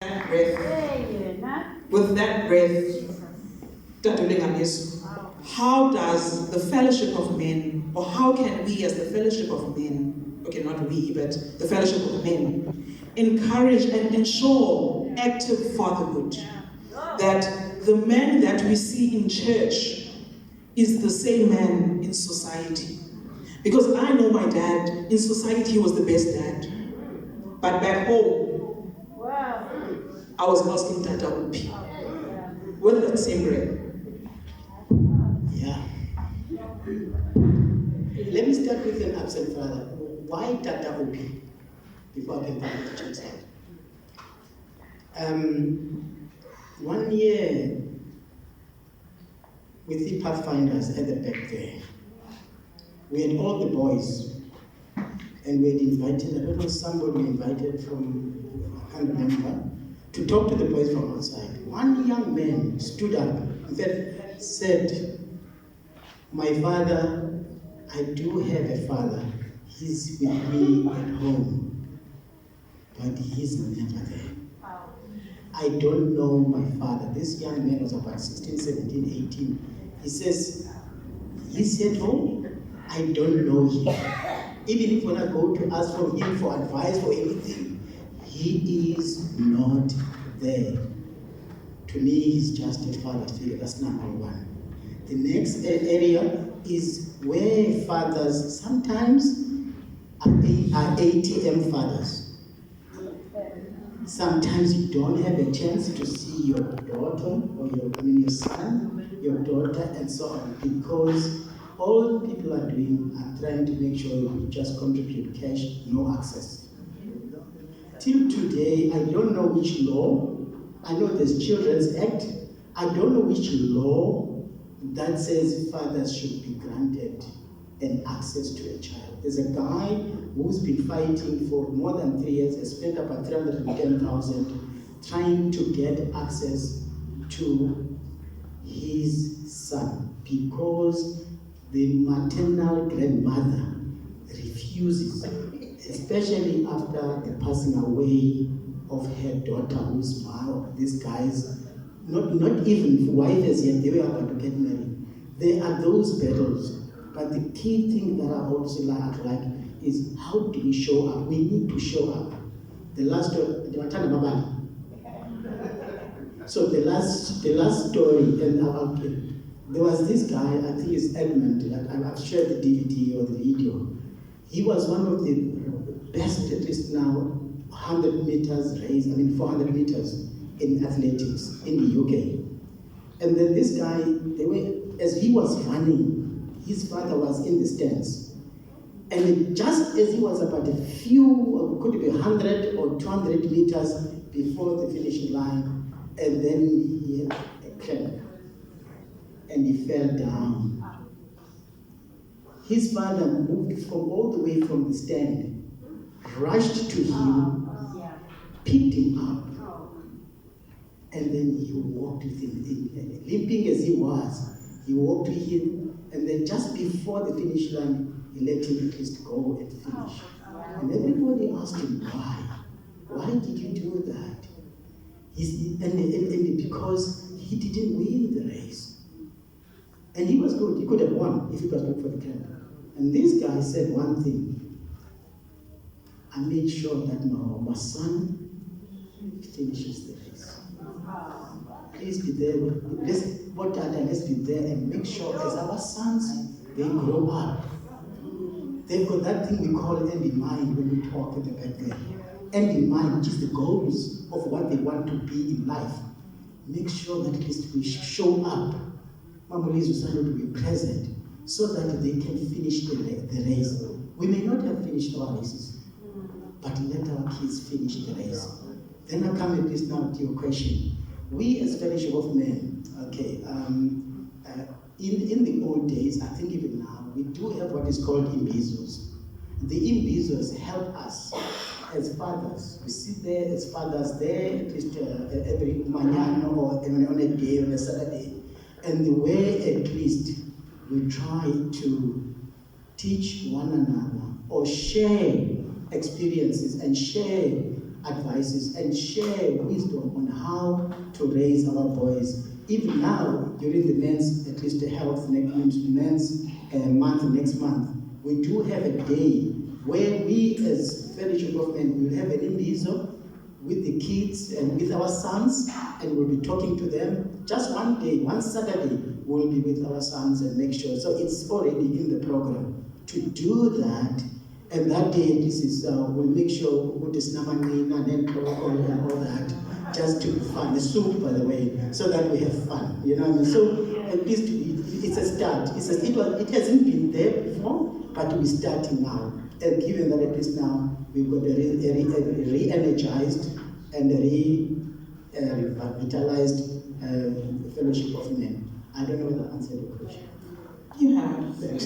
that breath, with that breath, how does the fellowship of men, or how can we as the fellowship of men, okay, not we, but the fellowship of men, encourage and ensure active fatherhood? That the man that we see in church is the same man in society. Because I know my dad, in society he was the best dad. But back home, I was asking Tata Upi. With that same breath. Yeah. Let me start with an absent father. Why Tata Upi? Before I can talk with the church side. 1 year with the Pathfinders at the back there, we had all the boys, and we had invited, I don't know, somebody invited from, I can't remember, to talk to the boys from outside. One young man stood up and said, "My father, I do have a father. He's with me at home, but he's never there. I don't know my father." This young man was about 16, 17, 18. He says, "He's at home. I don't know him. Even if when I go to ask for him for advice for anything, he is not there. To me, he's just a father figure." That's number one. The next area is where fathers sometimes are ATM fathers. Sometimes you don't have a chance to see your daughter or your son, your daughter, and so on, because all people are doing are trying to make sure you just contribute cash, no access. Till today, I don't know which law. I know there's Children's Act. I don't know which law that says fathers should be granted an access to a child. There's a guy who's been fighting for more than 3 years, has spent about 310,000 trying to get access to his son because the maternal grandmother refuses, especially after the passing away of her daughter, who's now this guy's not even wife as yet, they were about to get married. There are those battles. But the key thing that I also like is how do we show up? We need to show up. The last so the last story, and there was this guy, I think it's Edmund, I've shared the DVD or the video. He was one of the best, at least now, 100 meters race, 400 meters in athletics in the UK. And then this guy, as he was running, his father was in the stands. And just as he was about a few, could be 100 or 200 meters before the finishing line, and then he had a cramp, and he fell down. His father moved all the way from the stand, rushed to him, picked him up, and then he walked with him, limping as he was. He walked with him, and then just before the finish line, he let him at least go and finish. And everybody asked him, why? Why did you do that? And because he didn't win the race. And he was good. He could have won if it was not for the camp. And this guy said one thing: I made sure that my son finishes the race. Please be there. Let's be there and make sure as our sons, they grow up. They've got that thing we call end in mind when we talk at the back there. End in mind, which is the goals of what they want to be in life. Make sure that at least we show up. Mamuli's decided to be present so that they can finish the race. We may not have finished our races, but let our kids finish the race. Then I come at least now to your question. We as Fellowship of Men, okay, in the old days, I think even now, we do have what is called imbizos. The imbizos help us as fathers. We sit there as fathers there, at least every manana or on a day, on a Saturday. And the way at least we try to teach one another or share experiences and share advices and share wisdom on how to raise our boys. Even now, during the men's, at least the health men's month next month, we do have a day where we as Fellowship of Men will have an imbizo with the kids and with our sons, and we'll be talking to them. Just one day, one Saturday, we'll be with our sons and make sure. So it's already in the program to do that. And that day, this is we'll make sure we put this namanina and all that, just to be fun. The soup, by the way, so that we have fun. You know what I mean? So at least it's a start. It hasn't been there before, but we're starting now. And given that at least now we've got a re-energized and a revitalized Fellowship of Men. I don't know whether I answered the question. You have. Thanks.